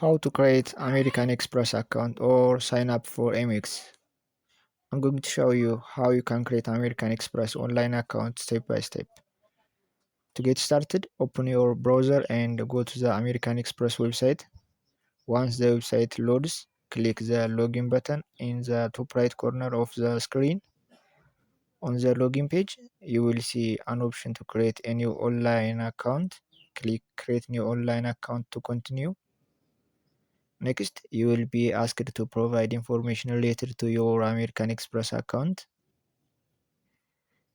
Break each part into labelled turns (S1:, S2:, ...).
S1: How to create American Express account or sign up for Amex. I'm going to show you how you can create American Express online account step by step. To get started, open your browser and go to the American Express website. Once the website loads, click the login button in the top right corner of the screen. On the login page, you will see an option to create a new online account. Click create new online account to continue. Next, you will be asked to provide information related to your American Express account.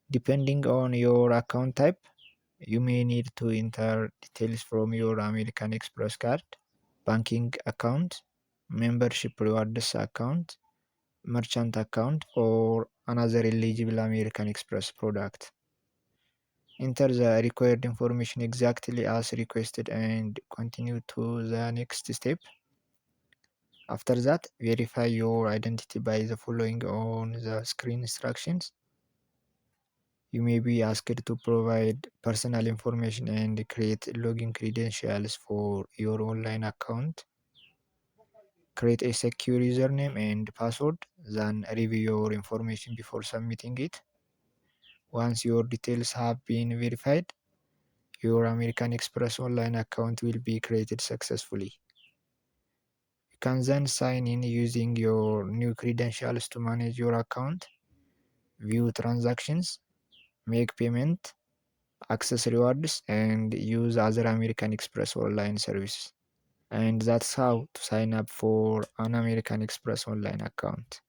S1: Depending on your account type, you may need to enter details from your American Express card, banking account, membership rewards account, merchant account, or another eligible American Express product. Enter the required information exactly as requested and continue to the next step. After that, verify your identity by the following on the screen instructions. You may be asked to provide personal information and create login credentials for your online account. Create a secure username and password, then review your information before submitting it. Once your details have been verified, your American Express online account will be created successfully. You can then sign in using your new credentials to manage your account, view transactions, make payment, access rewards, and use other American Express online services. And that's how to sign up for an American Express online account.